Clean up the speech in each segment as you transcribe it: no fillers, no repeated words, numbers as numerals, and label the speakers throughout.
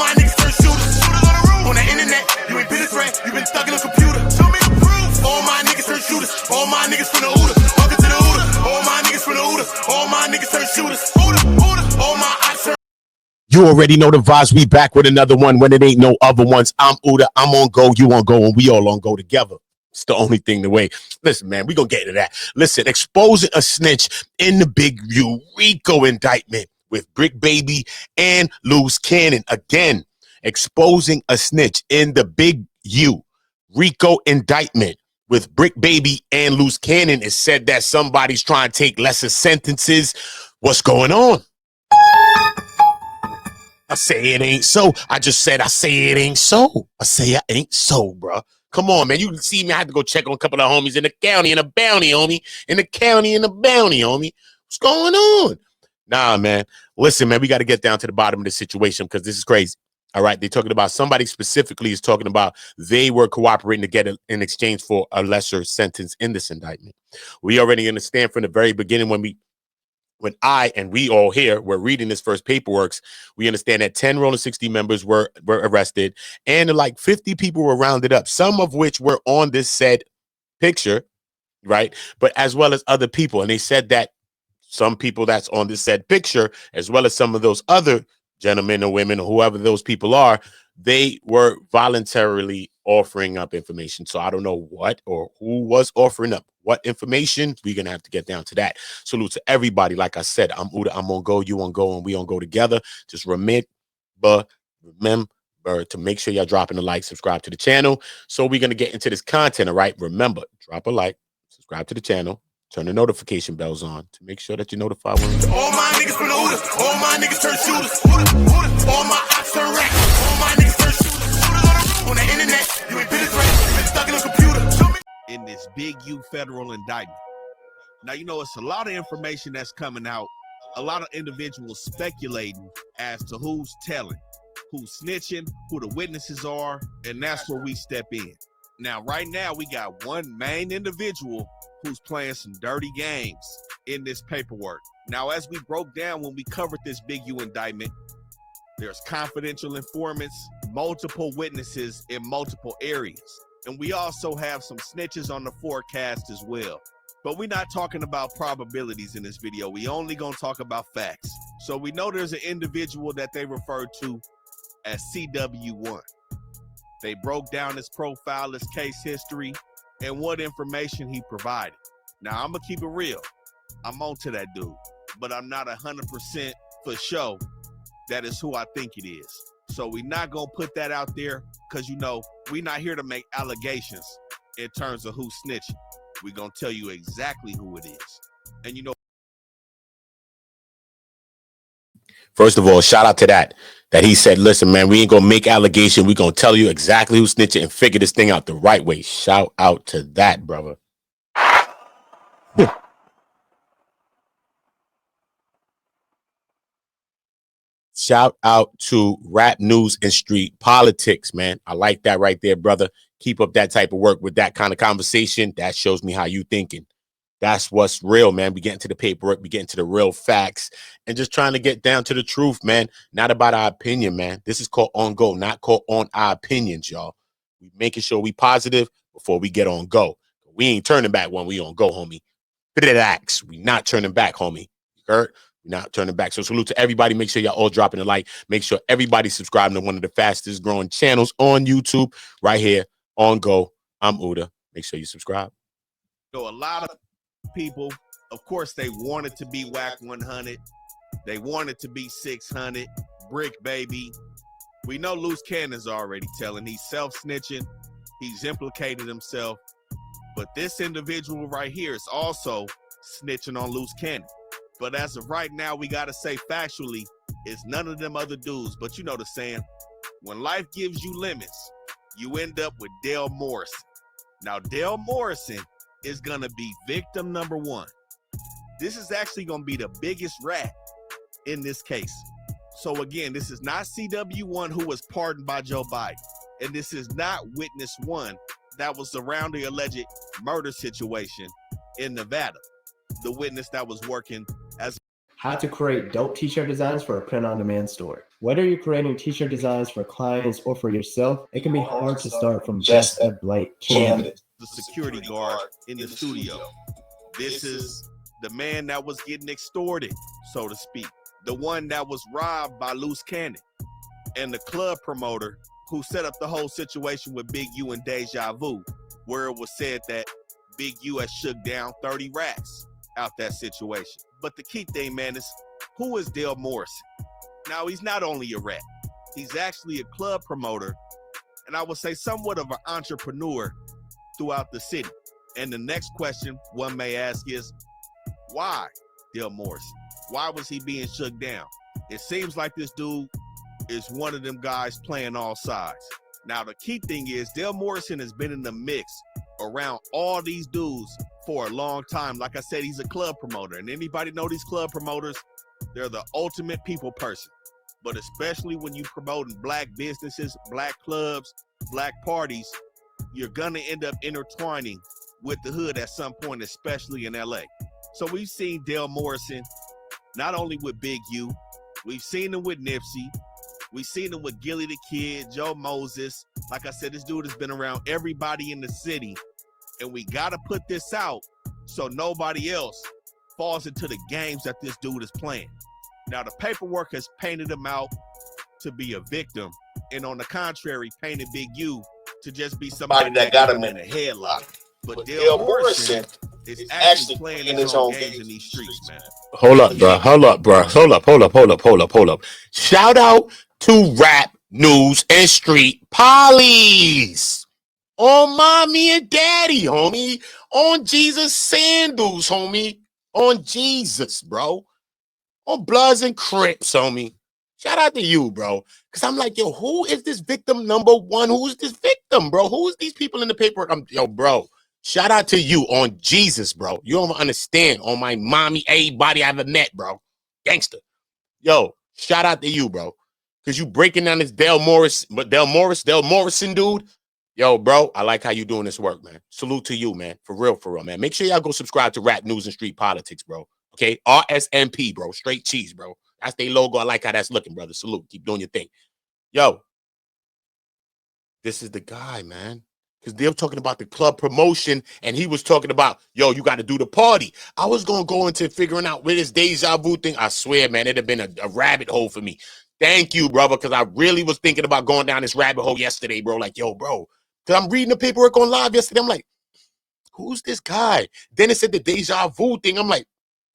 Speaker 1: my niggas turn shooters. On the internet, you ain't been a threat, you been stuck in a computer. Show me the proof. All my niggas turn shooters. All my niggas from the Oota. Welcome to the Oota. All my niggas from the Oota. All my niggas turn shooters. Oota. All my ops turn.
Speaker 2: You already know the vibes. We back with another one when it ain't no other ones. I'm Oota. I'm on go. You on go, and we all on go together. It's the only thing the way. Listen, man, we gonna get into that. Listen, exposing a snitch in the Big U RICO indictment with Bricc baby and Luce Cannon. Again, exposing a snitch in the Big U RICO indictment with Bricc baby and Luce Cannon. It said that somebody's trying to take lesser sentences. What's going on? I say it ain't so. I just said I say it ain't so. I say it ain't so, bro. Come on, man. You see me, I had to go check on a couple of homies in the county and a bounty, homie. In the county and a bounty, homie. What's going on? Nah, man. Listen, man, we got to get down to the bottom of the situation because this is crazy. All right. They're talking about somebody specifically is talking about they were cooperating to get in exchange for a lesser sentence in this indictment. We already understand from the very beginning when I and we all here were reading this first paperwork, we understand that 10 Rolling 60 members were arrested and like 50 people were rounded up, some of which were on this said picture, right? But as well as other people. And they said that some people that's on this said picture, as well as some of those other gentlemen or women or whoever those people are, they were voluntarily offering up information. So I don't know what or who was offering up what information. We're going to have to get down to that. Salute to everybody. Like I said, I'm Oota. I'm on go. You on go. And we on go together. Just remember to make sure y'all dropping a like, subscribe to the channel. So we're going to get into this content. All right. Remember, drop a like, subscribe to the channel. Turn the notification bells on to make sure that you're notified when
Speaker 1: all my niggas from the Oota. All my niggas turn shooters. All my ops turn racks. All my niggas turn shooters. On the internet, you ain't been a threat, you been stuck in a computer.
Speaker 3: In this Big U federal indictment. Now, you know, it's a lot of information that's coming out. A lot of individuals speculating as to who's telling, who's snitching, who the witnesses are, and that's where we step in. Now, right now, we got one main individual who's playing some dirty games in this paperwork. Now, as we broke down when we covered this Big U indictment, there's confidential informants, multiple witnesses in multiple areas. And we also have some snitches on the forecast as well. But we're not talking about probabilities in this video. We only gonna talk about facts. So we know there's an individual that they refer to as CW1. They broke down his profile, his case history, and what information he provided. Now, I'm gonna keep it real. I'm on to that dude, but I'm not 100% for sure that is who I think it is. So we're not gonna put that out there because, you know, we're not here to make allegations in terms of who's snitching. We're gonna tell you exactly who it is. And you know,
Speaker 2: first of all, shout out to that he said, listen, man, we ain't gonna make allegation. We're gonna tell you exactly who's snitching and figure this thing out the right way. Shout out to that, brother. Shout out to rap news and street politics, man. I like that right there, brother. Keep up that type of work with that kind of conversation. That shows me how you thinking. That's what's real, man. We get into the paperwork, we get into the real facts, and just trying to get down to the truth, man. Not about our opinion, man. This is called on go, not called on our opinions, y'all. We making sure we positive before we get on go. We ain't turning back when we on go, homie. Relax. We not turning back, homie. You heard? We're not turning back. So salute to everybody. Make sure y'all all dropping a like. Make sure everybody subscribing to one of the fastest growing channels on YouTube right here on Go. I'm Oota. Make sure you subscribe.
Speaker 3: So a lot of people, of course, they wanted to be whack 100. They wanted to be 600. Bricc baby. We know Luce Cannon's already telling. He's self-snitching. He's implicated himself. But this individual right here is also snitching on Luce Cannon. But as of right now, we got to say factually, it's none of them other dudes. But you know the saying, when life gives you lemons, you end up with Dale Morrison. Now, Dale Morrison is going to be victim number one. This is actually going to be the biggest rat in this case. So again, this is not CW1 who was pardoned by Joe Biden. And this is not witness one that was around the alleged murder situation in Nevada. The witness that was working as
Speaker 4: How to create dope t-shirt designs for a print-on-demand store. Whether you're creating t-shirt designs for clients or for yourself, it can be hard to start from just a blank canvas.
Speaker 3: The security guard in the studio. This is the man that was getting extorted, so to speak. The one that was robbed by Luce Cannon. And the club promoter who set up the whole situation with Big U and Deja Vu, where it was said that Big U has shook down 30 rats out that situation. But the key thing, man, is who is Dale Morrison? Now, he's not only a rat, he's actually a club promoter, and I would say somewhat of an entrepreneur throughout the city. And the next question one may ask is, why Dale Morrison? Why was he being shook down? It seems like this dude is one of them guys playing all sides. Now, the key thing is Dale Morrison has been in the mix around all these dudes for a long time. Like I said, he's a club promoter, and anybody know these club promoters, they're the ultimate people person. But especially when you promoting black businesses, black clubs, black parties, you're gonna end up intertwining with the hood at some point, especially in LA. So we've seen Dale Morrison, not only with Big U, we've seen him with Nipsey, we've seen him with Gilly the Kid, Joe Moses. Like I said, this dude has been around everybody in the city, and we gotta put this out so nobody else falls into the games that this dude is playing. Now, the paperwork has painted him out to be a victim, and on the contrary, painted Big U to just be somebody that got him in a headlock. But Dale Morrison is actually playing his own games in these streets, man.
Speaker 2: Hold up, bro. Hold up. Shout out to Rap News and Street Polys. On mommy and daddy, homie. On Jesus sandals, homie. On Jesus, bro. On Bloods and Crips, homie. Shout out to you, bro. Because I'm like, yo, who is this victim number one? Who's this victim, bro? Who's these people in the paperwork? Yo, bro. Shout out to you on Jesus, bro. You don't understand. On my mommy, everybody I ever met, bro. Gangster. Yo, shout out to you, bro. Because you breaking down this Dale Morrison dude. Yo, bro, I like how you doing this work, man. Salute to you, man. For real, man. Make sure y'all go subscribe to Rap News and Street Politics, bro. Okay? RSMP, bro. Straight cheese, bro. That's their logo. I like how that's looking, brother. Salute. Keep doing your thing. Yo, this is the guy, man. Because they're talking about the club promotion, and he was talking about, yo, you got to do the party. I was going to go into figuring out where this deja vu thing. I swear, man, it'd have been a rabbit hole for me. Thank you, brother, because I really was thinking about going down this rabbit hole yesterday, bro. Like, yo, bro, because I'm reading the paperwork on live yesterday. I'm like, who's this guy? Then it said the deja vu thing. I'm like,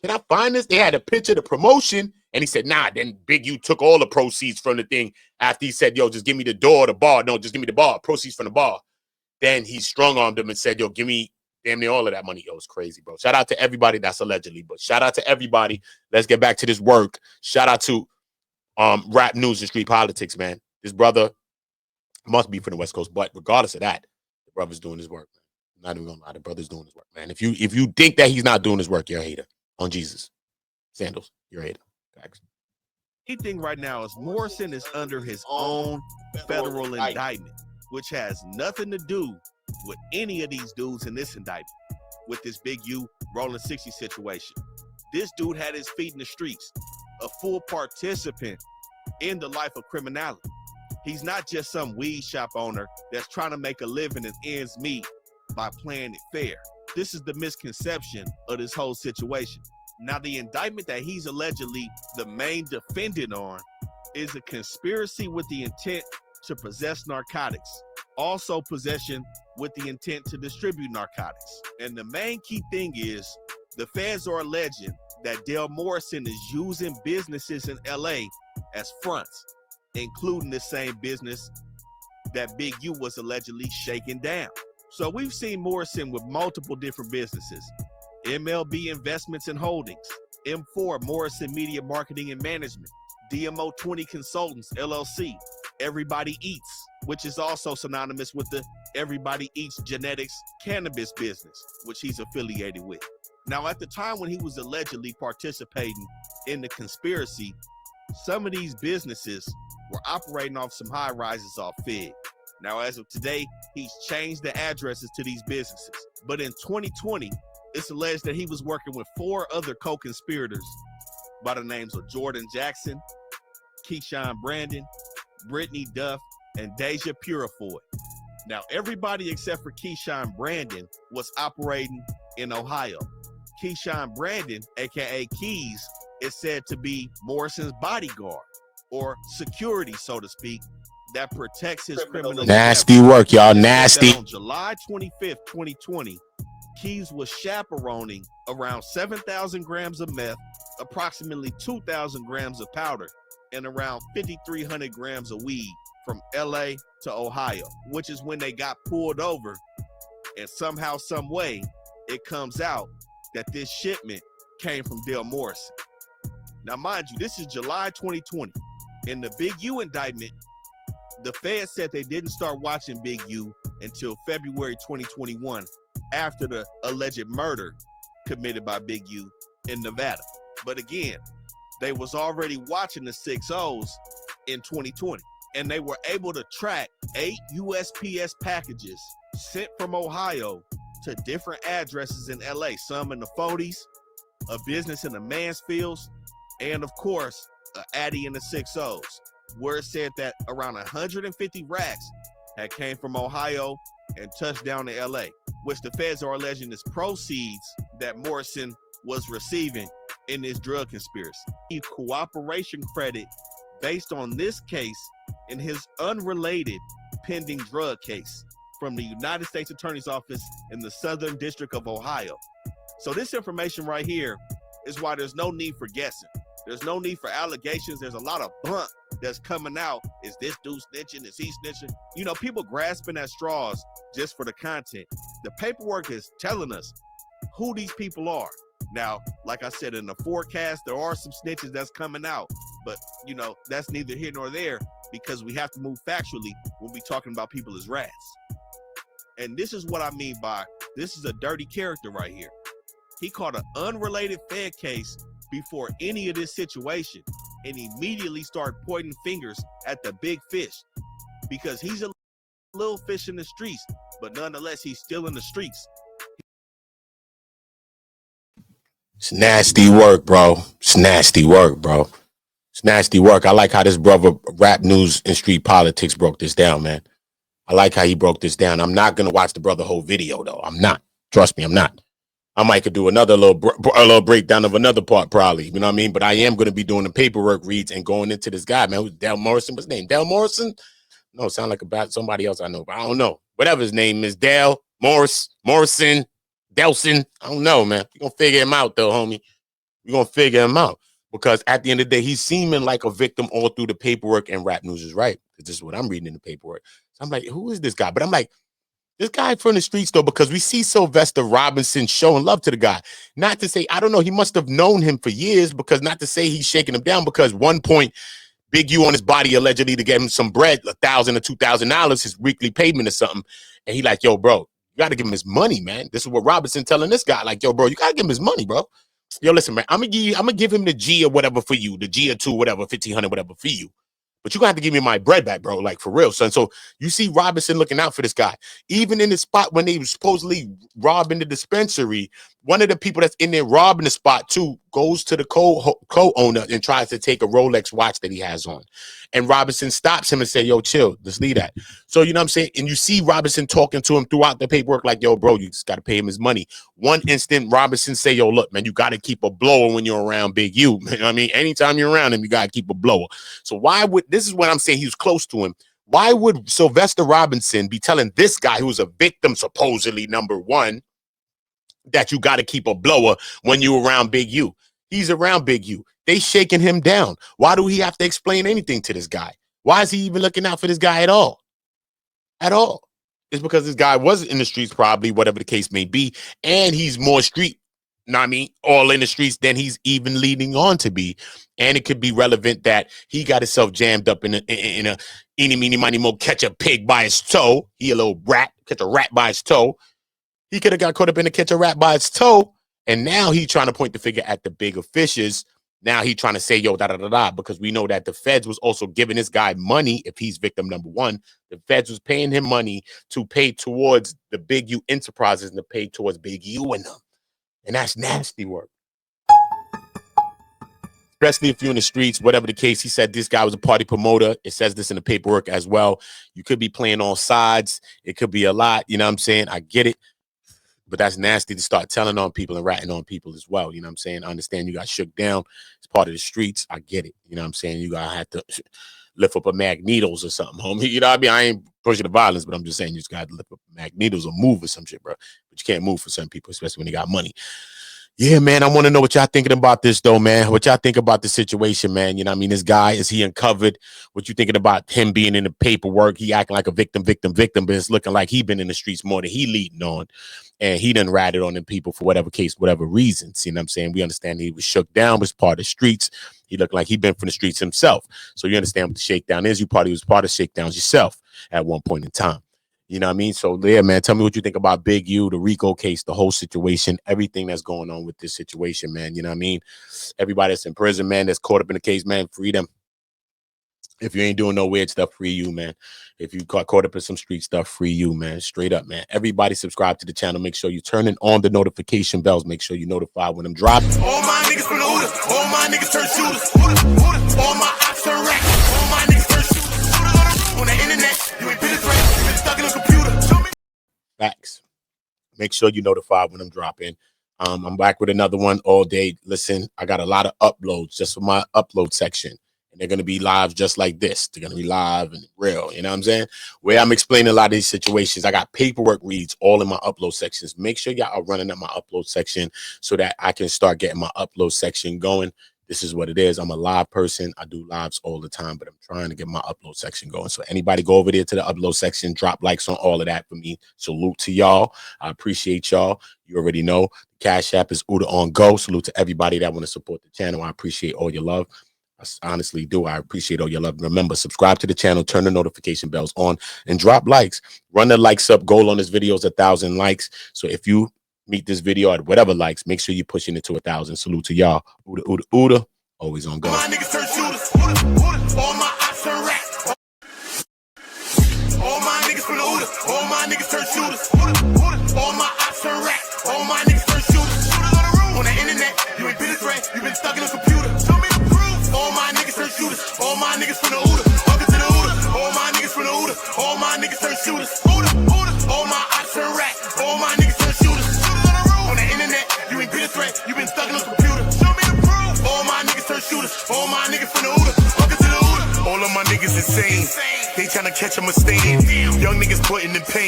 Speaker 2: can I find this? They had a picture of the promotion, and he said, nah. Then Big U took all the proceeds from the thing after he said, yo, just give me the door, the bar. No, just give me the bar, proceeds from the bar. Then he strong-armed him and said, yo, give me damn near all of that money. Yo, it's crazy, bro. Shout out to everybody that's allegedly, but shout out to everybody. Let's get back to this work. Shout out to Rap News and Street Politics, man. This brother must be from the West Coast, but regardless of that, the brother's doing his work, man. I'm not even gonna lie, the brother's doing his work, man. If you think that he's not doing his work, you're a hater. On Jesus. Sandals, you're a hater. Thanks.
Speaker 3: Key thing right now is Morrison is under his own federal indictment, which has nothing to do with any of these dudes in this indictment, with this Big U Rolling 60 situation. This dude had his feet in the streets, a full participant in the life of criminality. He's not just some weed shop owner that's trying to make a living and ends meet by playing it fair. This is the misconception of this whole situation. Now, the indictment that he's allegedly the main defendant on is a conspiracy with the intent to possess narcotics, also possession with the intent to distribute narcotics. And the main key thing is the feds are alleging that Dale Morrison is using businesses in LA as fronts, including the same business that Big U was allegedly shaking down. So we've seen Morrison with multiple different businesses: MLB Investments and Holdings, M4 Morrison Media Marketing and Management, DMO 20 Consultants LLC, Everybody Eats, which is also synonymous with the Everybody Eats Genetics cannabis business, which he's affiliated with. Now, at the time when he was allegedly participating in the conspiracy, some of these businesses were operating off some high rises off Fed. Now, as of today, he's changed the addresses to these businesses. But in 2020, it's alleged that he was working with 4 other co-conspirators by the names of Jordan Jackson, Keyshawn Brandon, Brittany Duff, and Deja Purifoy. Now, everybody except for Keyshawn Brandon was operating in Ohio. Keyshawn Brandon, aka Keys, is said to be Morrison's bodyguard or security, so to speak, that protects his criminal.
Speaker 2: Nasty work, y'all. Nasty.
Speaker 3: On July 25th, 2020, Keys was chaperoning around 7,000 grams of meth, approximately 2,000 grams of powder, and around 5,300 grams of weed from LA to Ohio, which is when they got pulled over. And somehow, some way, it comes out that this shipment came from Dale Morrison. Now, mind you, this is July 2020. In the Big U indictment, the Fed said they didn't start watching Big U until February 2021, after the alleged murder committed by Big U in Nevada. But again, they was already watching the 6-0s in 2020, and they were able to track 8 USPS packages sent from Ohio to different addresses in LA, some in the 40s, a business in the Mansfields, and of course, an Addy in the 6-0s, where it said that around 150 racks had came from Ohio and touched down to LA, which the feds are alleging is proceeds that Morrison was receiving in this drug conspiracy. Cooperation credit based on this case in his unrelated pending drug case from the United States Attorney's Office in the Southern District of Ohio. So this information right here is why there's no need for guessing. There's no need for allegations. There's a lot of blunt that's coming out. Is this dude snitching? Is he snitching? You know, people grasping at straws just for the content. The paperwork is telling us who these people are. Now, like I said, in the forecast, there are some snitches that's coming out, but you know, that's neither here nor there because we have to move factually when we talking about people as rats. And this is what I mean by this is a dirty character right here. He caught an unrelated Fed case before any of this situation and immediately started pointing fingers at the big fish because he's a little fish in the streets, but nonetheless, he's still in the streets.
Speaker 2: It's nasty work, bro. It's nasty work, bro. It's nasty work. I like how this brother, Rap News and Street Politics, broke this down, man. I like how he broke this down. I'm not going to watch the brother whole video, though. I'm not. Trust me, I'm not. I might could do another little breakdown of another part, probably. You know what I mean? But I am going to be doing the paperwork reads and going into this guy, man. Who's Dale Morrison? What's his name? Dale Morrison? No, sound like about somebody else I know, but I don't know. Whatever his name is, Dale, Morrison, Delson. I don't know, man. We're going to figure him out, though, homie. We're going to figure him out. Because at the end of the day, he's seeming like a victim all through the paperwork, and Rap News is right. This is what I'm reading in the paperwork. So I'm like, who is this guy? But I'm like, this guy from the streets, though, because we see Sylvester Robinson showing love to the guy. Not to say, I don't know, he must have known him for years, because not to say he's shaking him down, because 1 point, Big U on his body allegedly to get him some bread, $1,000 or $2,000, his weekly payment or something. And he like, yo, bro, you got to give him his money, man. This is what Robinson telling this guy. Like, yo, bro, you got to give him his money, bro. Yo, listen, man, I'm gonna give him the G or whatever for you, the G or 2, whatever, 1,500, whatever for you. But you gonna have to give me my bread back, bro, like for real, son. So you see Robinson looking out for this guy. Even in the spot when they supposedly robbing the dispensary, one of the people that's in there robbing the spot too goes to the co-owner and tries to take a Rolex watch that he has on. And Robinson stops him and say, yo, chill, just leave that. So, you know what I'm saying? And you see Robinson talking to him throughout the paperwork like, yo, bro, you just got to pay him his money. One instant, Robinson say, yo, look, man, you got to keep a blower when you're around Big U. You know what I mean? Anytime you're around him, you got to keep a blower. So why would, this is what I'm saying, he was close to him. Why would Sylvester Robinson be telling this guy who's a victim, supposedly number one, that you got to keep a blower when you around Big U? He's around Big U. They shaking him down. Why do he have to explain anything to this guy? Why is he even looking out for this guy at all? At all. It's because this guy was in the streets, probably, whatever the case may be, and he's more street, you know what I mean, all in the streets than he's even leading on to be. And it could be relevant that he got himself jammed up in a eeny, meeny, miny, mo, catch a pig by his toe. He a little rat, catch a rat by his toe. He could have got caught up in a catch a rat by his toe. And now he trying to point the finger at the bigger fishes. Now he trying to say, yo, da-da-da-da, because we know that the feds was also giving this guy money if he's victim number one. The feds was paying him money to pay towards the Big U enterprises and to pay towards Big U and them. And that's nasty work. especially if you're in the streets, whatever the case. He said this guy was a party promoter. It says this in the paperwork as well. You could be playing on sides. It could be a lot. You know what I'm saying? I get it. But that's nasty to start telling on people and ratting on people as well. You know what I'm saying? I understand you got shook down. It's part of the streets. I get it. You know what I'm saying? You got to have to lift up a magnetos or something, homie. You know what I mean? I ain't pushing the violence, but I'm just saying you just got to lift up magnetos or move or some shit, bro. But you can't move for some people, especially when they got money. Yeah, man, I want to know what y'all thinking about this, though, man. What y'all think about the situation, man? You know what I mean? This guy, is he uncovered? What you thinking about him being in the paperwork? He acting like a victim, but it's looking like he been in the streets more than he leading on. And he done ratted on them people for whatever case, whatever reasons. You know what I'm saying? We understand he was shook down, was part of the streets. He looked like he been from the streets himself. So you understand what the shakedown is. You probably was part of shakedowns yourself at one point in time. You know what I mean? So, yeah, man, tell me what you think about Big U, the Rico case, the whole situation, everything that's going on with this situation, man. You know what I mean? Everybody that's in prison, man, that's caught up in the case, man, free them. If you ain't doing no weird stuff, free you, man. If you got caught up in some street stuff, free you, man. Straight up, man. Everybody subscribe to the channel. Make sure you turning on the notification bells. Make sure you notify when I'm dropping.
Speaker 1: All my niggas from the Oota. All my niggas turn shooters. Oota. All my ops turn racks. All my niggas turn shooters. On the internet, you ain't been a threat. You been stuck in a computer. Show me.
Speaker 2: Facts. Make sure you notify when I'm dropping. I'm back with another one all day. Listen, I got a lot of uploads just for my upload section. And they're going to be live just like this. They're going to be live and real. You know what I'm saying? Where I'm explaining a lot of these situations. I got paperwork reads all in my upload sections. Make sure y'all are running up my upload section so that I can start getting my upload section going. This is what it is. I'm a live person. I do lives all the time, but I'm trying to get my upload section going. So anybody go over there to the upload section, drop likes on all of that for me. Salute to y'all. I appreciate y'all. You already know. The Cash App is Oota on Go. Salute to everybody that want to support the channel. I appreciate all your love. I honestly do. I appreciate all your love. Remember, subscribe to the channel, turn the notification bells on, and drop likes. Run the likes up. Goal on this video is 1,000 likes. So if you meet this video at whatever likes, make sure you're pushing it to 1,000. Salute to y'all. Oota, Oota, Oota. Always on Go.
Speaker 1: All my niggas turn shooters. Oota. All my ops turn racks. All my niggas from the Oota. All my niggas turn shooters. Oota. All my ops turn racks. All my niggas turn shooters. On the internet, you ain't been a threat. You been stuck in a computer. Show me the proof. All my niggas turn shooters. All my niggas from the Oota. Welcome to the Oota. All my niggas from the Oota. All my niggas turn shooters. Oota. All my ops turn racks. All my niggas turn shooters. On the internet, you ain't been a threat. You been stuck in a computer. Show me the proof. All my niggas turn shooters. All my niggas from the Oota. Welcome to the Oota. All of my niggas insane. They tryna catch a mistake. Young niggas putting in pain.